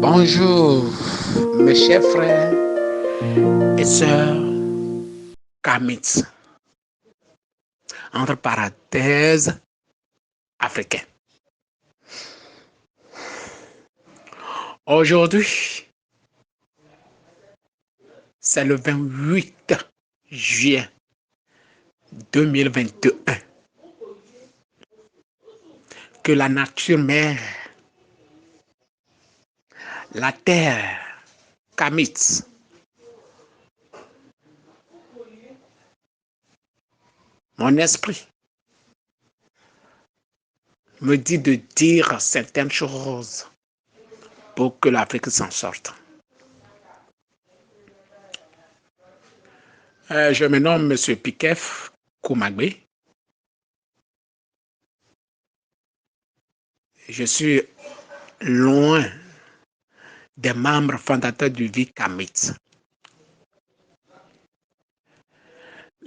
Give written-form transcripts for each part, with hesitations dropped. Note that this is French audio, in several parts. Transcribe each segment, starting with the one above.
Bonjour, mes chers frères et sœurs Kamits, entre parenthèses, africains. Aujourd'hui, c'est le 28 juillet 2021 que la nature mère, la terre, Kamits, mon esprit me dit de dire certaines choses pour que l'Afrique s'en sorte. Je me nomme M. Pikef Koumagbe. Je suis loin des membres fondateurs du VICAMIT.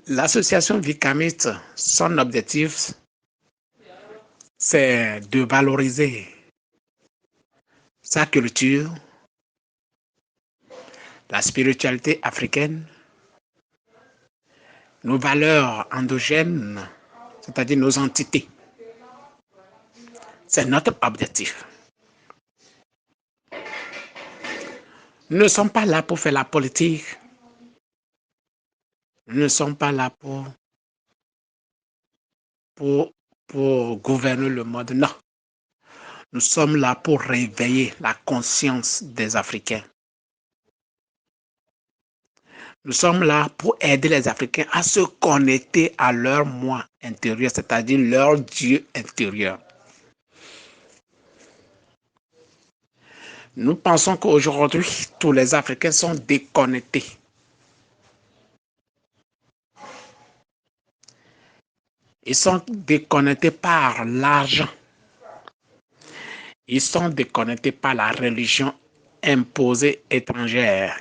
L'association VICAMIT, son objectif, c'est de valoriser sa culture, la spiritualité africaine, nos valeurs endogènes, c'est-à-dire nos entités. C'est notre objectif. Nous ne sommes pas là pour faire la politique. Nous ne sommes pas là pour gouverner le monde. Non. Nous sommes là pour réveiller la conscience des Africains. Nous sommes là pour aider les Africains à se connecter à leur moi intérieur, c'est-à-dire leur Dieu intérieur. Nous pensons qu'aujourd'hui, tous les Africains sont déconnectés. Ils sont déconnectés par l'argent. Ils sont déconnectés par la religion imposée étrangère.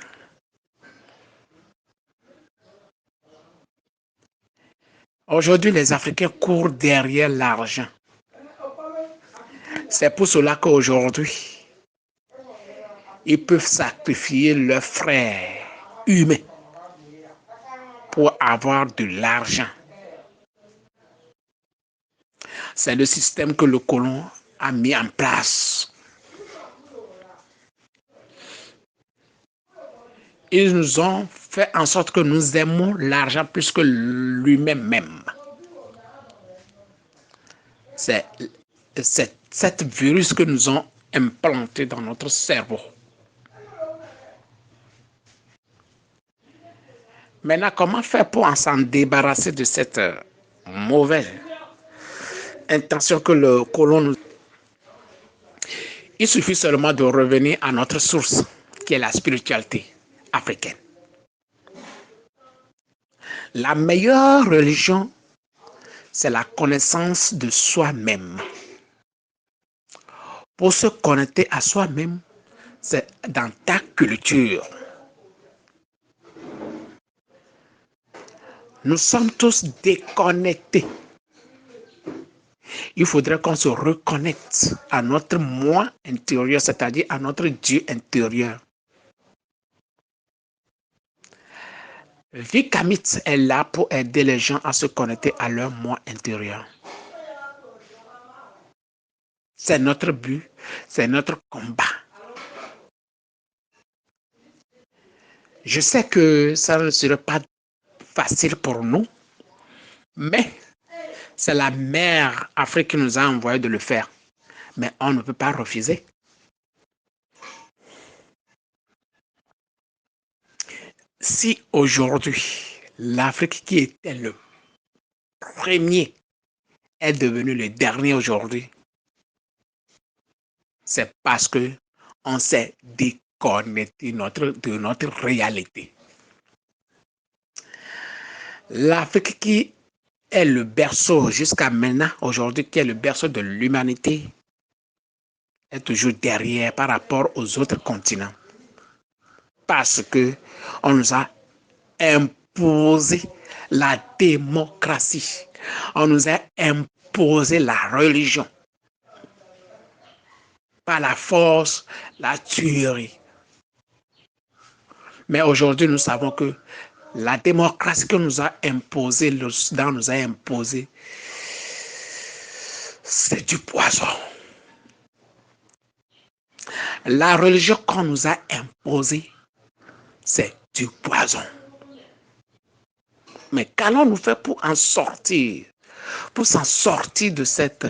Aujourd'hui, les Africains courent derrière l'argent. C'est pour cela qu'aujourd'hui, ils peuvent sacrifier leurs frères humains pour avoir de l'argent. C'est le système que le colon a mis en place. Ils nous ont fait en sorte que nous aimons l'argent plus que lui-même même. C'est cette virus que nous ont implanté dans notre cerveau. Maintenant, comment faire pour s'en débarrasser de cette mauvaise intention que le colon nous... Il suffit seulement de revenir à notre source, qui est la spiritualité africaine. La meilleure religion, c'est la connaissance de soi-même. Pour se connecter à soi-même, c'est dans ta culture. Nous sommes tous déconnectés. Il faudrait qu'on se reconnecte à notre moi intérieur, c'est-à-dire à notre Dieu intérieur. VICAMIT est là pour aider les gens à se connecter à leur moi intérieur. C'est notre but, c'est notre combat. Je sais que ça ne serait pas facile pour nous, mais c'est la mère Afrique qui nous a envoyé de le faire. Mais on ne peut pas refuser. Si aujourd'hui, l'Afrique qui était le premier est devenu le dernier aujourd'hui, c'est parce que on s'est déconnecté de notre réalité. L'Afrique qui est le berceau jusqu'à maintenant, aujourd'hui, qui est le berceau de l'humanité, est toujours derrière par rapport aux autres continents. Parce que on nous a imposé la démocratie. On nous a imposé la religion. par la force, la tuerie. Mais aujourd'hui, nous savons que la démocratie que nous a imposée, le Soudan nous a imposé, c'est du poison. La religion qu'on nous a imposée, c'est du poison. Mais qu'allons-nous faire pour en sortir, pour s'en sortir de cette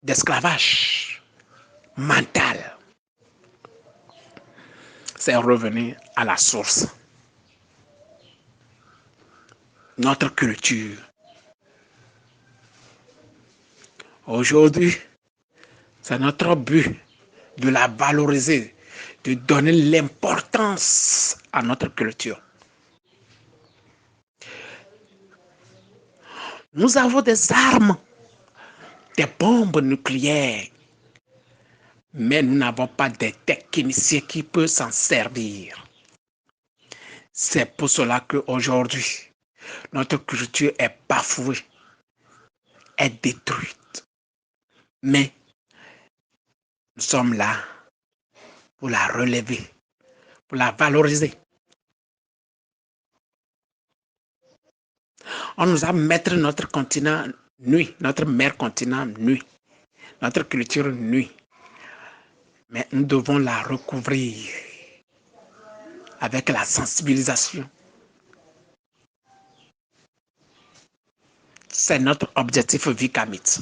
d'esclavage mental? C'est revenir à la source. Notre culture. Aujourd'hui, c'est notre but de la valoriser, de donner l'importance à notre culture. Nous avons des armes, des bombes nucléaires, mais nous n'avons pas des techniciens qui peuvent s'en servir. C'est pour cela qu'aujourd'hui, notre culture est bafouée, est détruite. Mais nous sommes là pour la relever, pour la valoriser. On nous a mis notre continent nu, notre mère continent nu, notre culture nue. Mais nous devons la recouvrir avec la sensibilisation. C'est notre objectif Vikamit.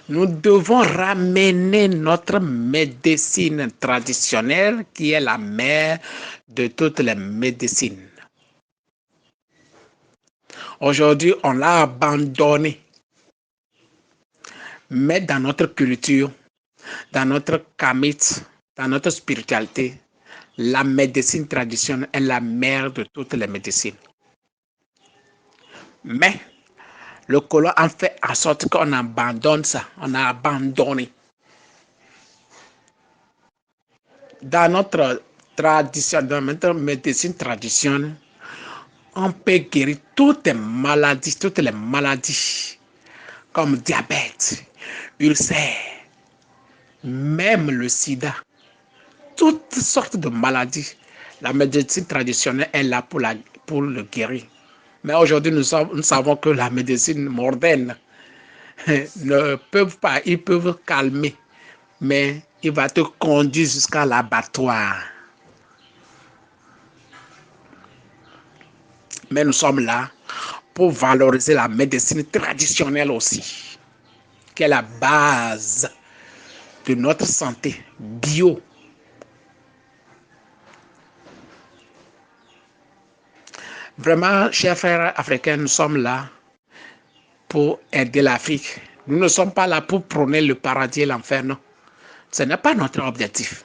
Nous devons ramener notre médecine traditionnelle qui est la mère de toutes les médecines. Aujourd'hui, on l'a abandonnée. Mais dans notre culture, dans notre kamit, dans notre spiritualité, la médecine traditionnelle est la mère de toutes les médecines. Mais le colon a fait en sorte qu'on abandonne ça. On a abandonné. Dans notre tradition, dans notre médecine traditionnelle, on peut guérir toutes les maladies, comme diabète, ulcère, même le sida, toutes sortes de maladies. La médecine traditionnelle est là pour le guérir. Mais aujourd'hui, nous savons que la médecine moderne ne peuvent pas, ils peuvent calmer, mais il va te conduire jusqu'à l'abattoir. Mais nous sommes là pour valoriser la médecine traditionnelle aussi, qui est la base de notre santé bio. Vraiment, chers frères africains, nous sommes là pour aider l'Afrique. Nous ne sommes pas là pour prôner le paradis et l'enfer, non. Ce n'est pas notre objectif.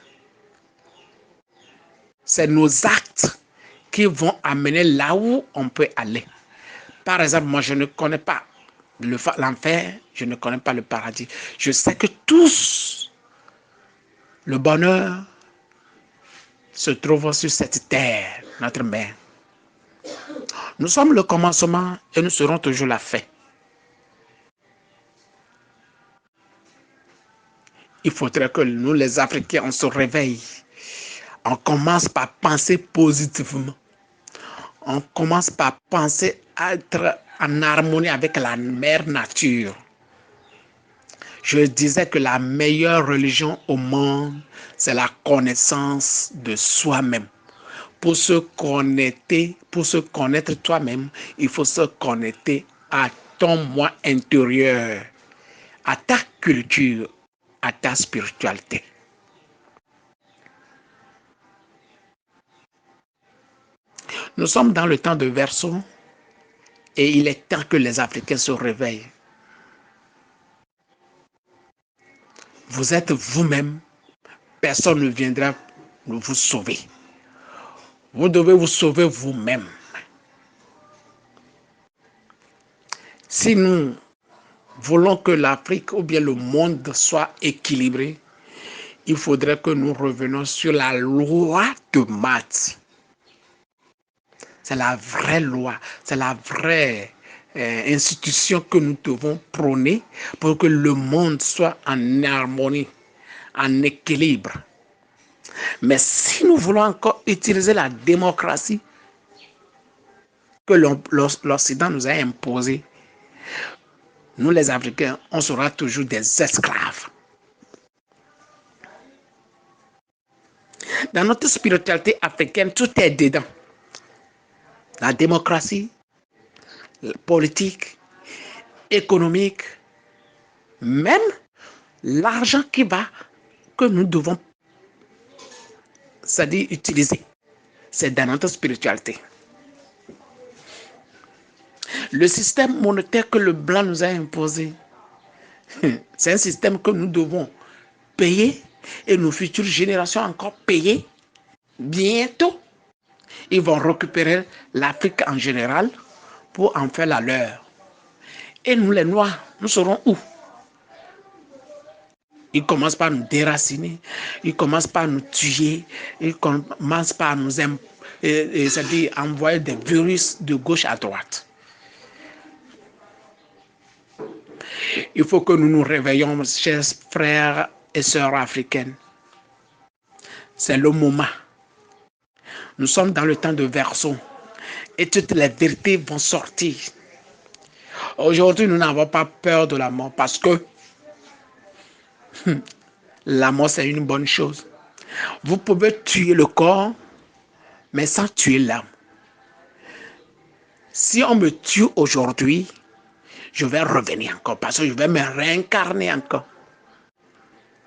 C'est nos actes qui vont amener là où on peut aller. Par exemple, moi, je ne connais pas l'enfer, je ne connais pas le paradis. Je sais que tous, le bonheur se trouve sur cette terre, notre mère. Nous sommes le commencement et nous serons toujours la fin. Il faudrait que nous, les Africains, on se réveille. On commence par penser positivement. On commence par penser à être en harmonie avec la mère nature. Je disais que la meilleure religion au monde, c'est la connaissance de soi-même. Pour se connaître toi-même, il faut se connecter à ton moi intérieur, à ta culture, à ta spiritualité. Nous sommes dans le temps de Verseau et il est temps que les Africains se réveillent. Vous êtes vous-même, personne ne viendra vous sauver. Vous devez vous sauver vous-même. Si nous voulons que l'Afrique ou bien le monde soit équilibré, il faudrait que nous revenions sur la loi de Math. C'est la vraie loi, c'est la vraie institutions que nous devons prôner pour que le monde soit en harmonie, en équilibre. Mais si nous voulons encore utiliser la démocratie que l'Occident nous a imposée, nous les Africains, on sera toujours des esclaves. Dans notre spiritualité africaine, tout est dedans. La démocratie, la politique, économique, même l'argent que nous devons, c'est-à-dire utiliser, c'est dans notre spiritualité. Le système monétaire que le blanc nous a imposé, c'est un système que nous devons payer et nos futures générations encore payer. Bientôt, ils vont récupérer l'Afrique en général pour en faire la leur. Et nous, les Noirs, nous serons où? Ils commencent par nous déraciner, ils commencent par nous tuer, ils commencent par nous c'est-à-dire envoyer des virus de gauche à droite. Il faut que nous nous réveillons, chers frères et sœurs africaines. C'est le moment. Nous sommes dans le temps de Verseau et toutes les vérités vont sortir. Aujourd'hui, nous n'avons pas peur de la mort parce que la mort, c'est une bonne chose. Vous pouvez tuer le corps, mais sans tuer l'âme. Si on me tue aujourd'hui, je vais revenir encore parce que je vais me réincarner encore.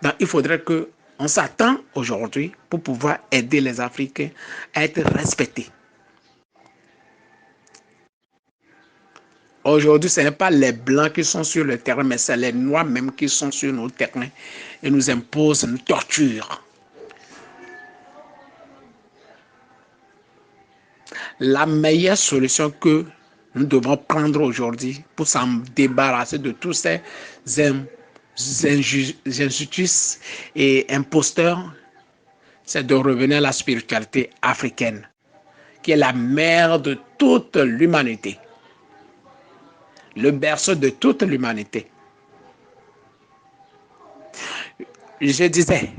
Donc, il faudrait qu'on s'attende aujourd'hui pour pouvoir aider les Africains à être respectés. Aujourd'hui, ce n'est pas les Blancs qui sont sur le terrain, mais c'est les Noirs même qui sont sur nos terrains et nous imposent une torture. La meilleure solution que nous devons prendre aujourd'hui pour s'en débarrasser de tous ces injustices et imposteurs, c'est de revenir à la spiritualité africaine, qui est la mère de toute l'humanité, le berceau de toute l'humanité. Je disais,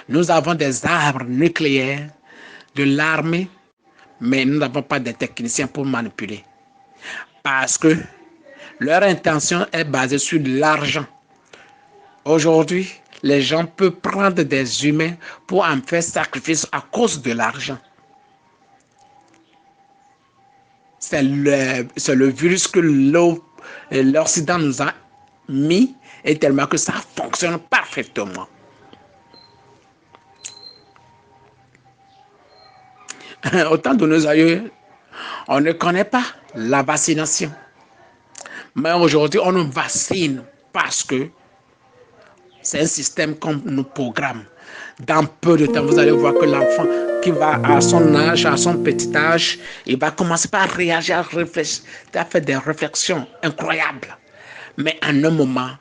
nous avons des arbres nucléaires, de l'armée, mais nous n'avons pas de techniciens pour manipuler. Parce que leur intention est basée sur l'argent. Aujourd'hui, les gens peuvent prendre des humains pour en faire sacrifice à cause de l'argent. C'est le virus que l'Occident nous a mis et tellement que ça fonctionne parfaitement. Au temps de nos aïeux, on ne connaît pas la vaccination. Mais aujourd'hui, on nous vaccine parce que c'est un système qu'on nous programme. Dans peu de temps, vous allez voir que l'enfant qui va à son âge, à son petit âge, il va commencer par réagir, à réfléchir, à faire des réflexions incroyables. Mais en un moment,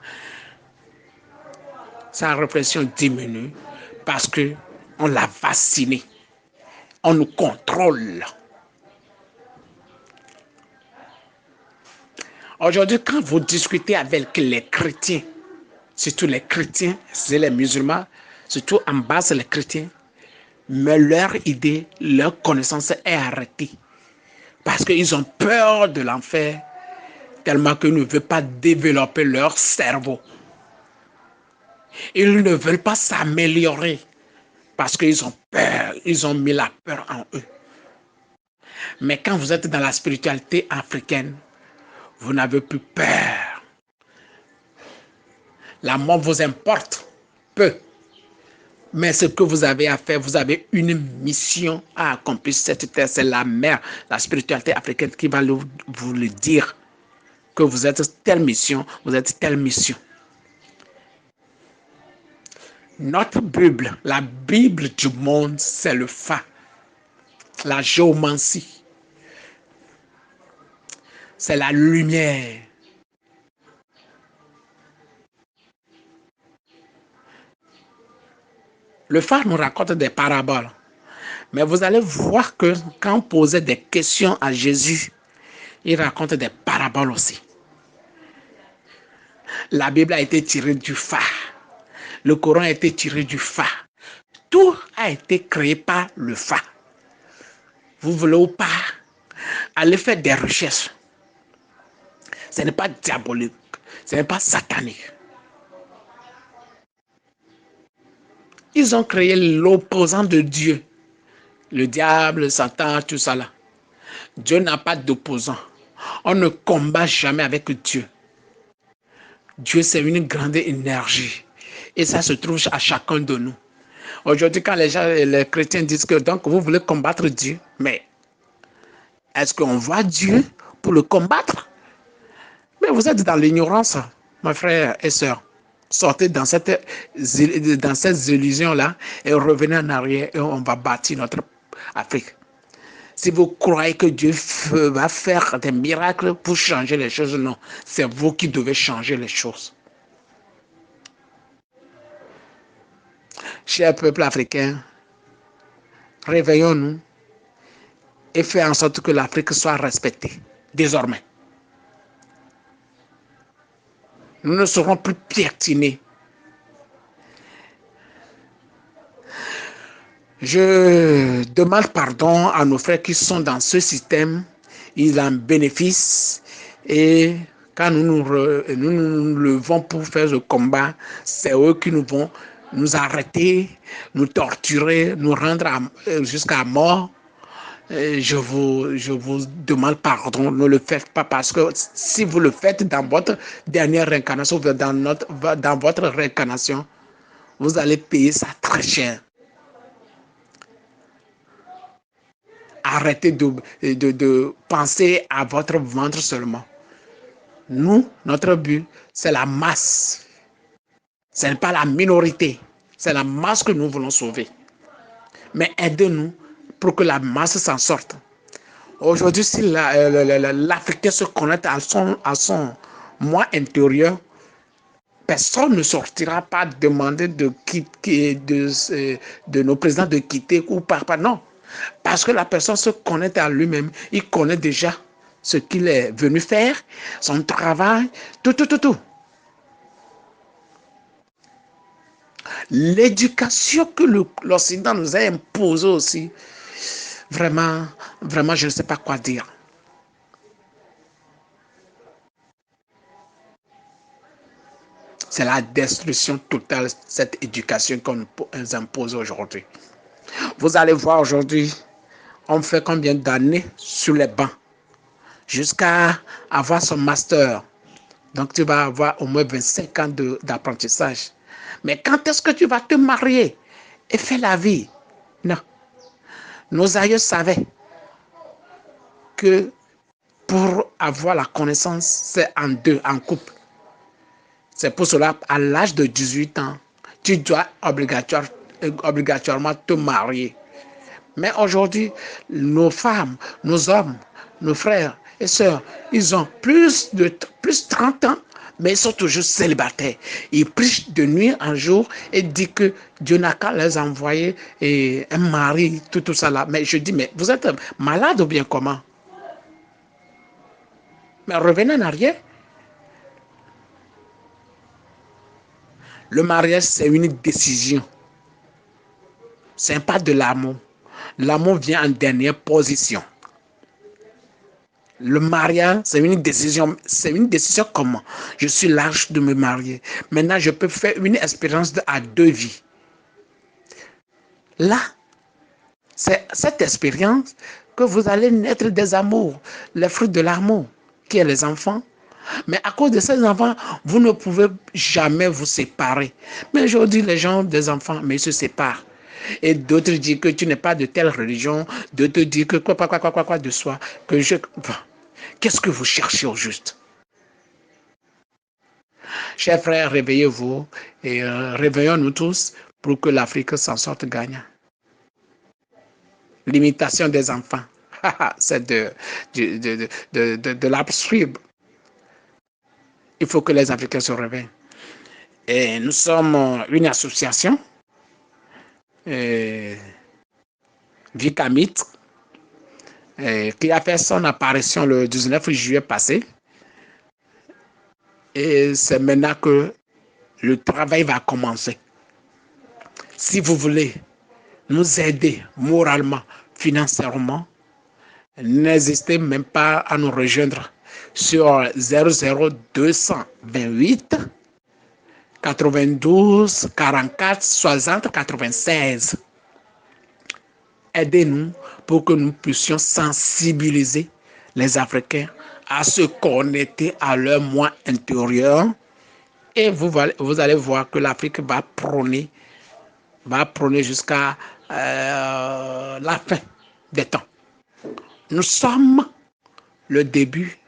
sa réflexion diminue parce qu'on l'a vacciné. On nous contrôle. Aujourd'hui, quand vous discutez avec les chrétiens, surtout les chrétiens, c'est les musulmans, surtout en bas, c'est les chrétiens, mais leur idée, leur connaissance est arrêtée. Parce qu'ils ont peur de l'enfer, tellement qu'ils ne veulent pas développer leur cerveau. Ils ne veulent pas s'améliorer, parce qu'ils ont peur, ils ont mis la peur en eux. Mais quand vous êtes dans la spiritualité africaine, vous n'avez plus peur. La mort vous importe peu. Mais ce que vous avez à faire, vous avez une mission à accomplir. Cette terre, c'est la mère, la spiritualité africaine qui va vous le dire. Que vous êtes telle mission, vous êtes telle mission. Notre Bible, la Bible du monde, c'est le Fa, la géomancie. C'est la lumière. Le phare nous raconte des paraboles. Mais vous allez voir que quand on posait des questions à Jésus, Il raconte des paraboles aussi. La Bible a été tirée du phare. Le Coran a été tiré du phare. Tout a été créé par le phare. Vous voulez ou pas, allez faire des recherches. Ce n'est pas diabolique. Ce n'est pas satanique. Ils ont créé l'opposant de Dieu. Le diable, Satan, tout ça là. Dieu n'a pas d'opposant. On ne combat jamais avec Dieu. Dieu, c'est une grande énergie. Et ça se trouve à chacun de nous. Aujourd'hui, quand les chrétiens disent que donc vous voulez combattre Dieu, mais est-ce qu'on voit Dieu pour le combattre? Mais vous êtes dans l'ignorance, mes frères et sœurs. Sortez dans ces illusions-là et revenez en arrière et on va bâtir notre Afrique. Si vous croyez que Dieu va faire des miracles pour changer les choses, non. C'est vous qui devez changer les choses. Cher peuple africain, réveillons-nous et faisons en sorte que l'Afrique soit respectée désormais. Nous ne serons plus piétinés. Je demande pardon à nos frères qui sont dans ce système. Ils en bénéficient et quand nous nous levons pour faire le combat, c'est eux qui nous vont nous arrêter, nous torturer, nous rendre jusqu'à mort. Je vous demande pardon, ne le faites pas parce que si vous le faites dans votre dernière réincarnation, dans votre réincarnation, vous allez payer ça très cher. Arrêtez de penser à votre ventre seulement. Nous, notre but, c'est la masse. Ce n'est pas la minorité. C'est la masse que nous voulons sauver. Mais aidez-nous pour que la masse s'en sorte. Aujourd'hui, si l'Africain se connecte à son moi intérieur, personne ne sortira pas demander de nos présidents de quitter ou pas. Non. Parce que la personne se connaît à lui-même. Il connaît déjà ce qu'il est venu faire, son travail, tout. L'éducation que l'Occident nous a imposée aussi, vraiment, je ne sais pas quoi dire. C'est la destruction totale, cette éducation qu'on nous impose aujourd'hui. Vous allez voir aujourd'hui, on fait combien d'années sur les bancs jusqu'à avoir son master. Donc, tu vas avoir au moins 25 ans d'apprentissage. Mais quand est-ce que tu vas te marier et faire la vie? Non. Nos aïeux savaient que pour avoir la connaissance, c'est en deux, en couple. C'est pour cela, à l'âge de 18 ans, tu dois obligatoirement te marier. Mais aujourd'hui, nos femmes, nos hommes, nos frères et sœurs, ils ont plus de 30 ans, mais ils sont toujours célibataires. Ils prient de nuit en jour et disent que Dieu n'a qu'à les envoyer un mari, tout ça là. Mais je dis, mais vous êtes malade ou bien comment? Mais revenez en arrière. Le mariage, c'est une décision. Ce n'est pas de l'amour. L'amour vient en dernière position. Le mariage, c'est une décision. C'est une décision comment? Je suis large de me marier. Maintenant, je peux faire une expérience à 2 vies. Là, c'est cette expérience que vous allez naître des amours, les fruits de l'amour, qui est les enfants. Mais à cause de ces enfants, vous ne pouvez jamais vous séparer. Mais aujourd'hui, les gens ont des enfants, mais ils se séparent. Et d'autres disent que tu n'es pas de telle religion, d'autres disent que quoi de soi, que je... Qu'est-ce que vous cherchez au juste? Chers frères, réveillez-vous et réveillons-nous tous pour que l'Afrique s'en sorte gagnant. L'imitation des enfants, c'est de l'absurde. Il faut que les Africains se réveillent. Et nous sommes une association, Vicamit, qui a fait son apparition le 19 juillet passé. Et c'est maintenant que le travail va commencer. Si vous voulez nous aider moralement, financièrement, n'hésitez même pas à nous rejoindre sur 00228 92 44 60 96. Aidez-nous pour que nous puissions sensibiliser les Africains à se connecter à leur moi intérieur. Et vous allez voir que l'Afrique va prôner jusqu'à la fin des temps. Nous sommes le début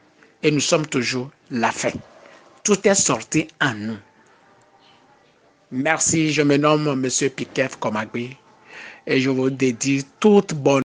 et nous sommes toujours la fin. Tout est sorti en nous. Merci, je me nomme M. Pikef Komagbe et je vous dédie toute bonne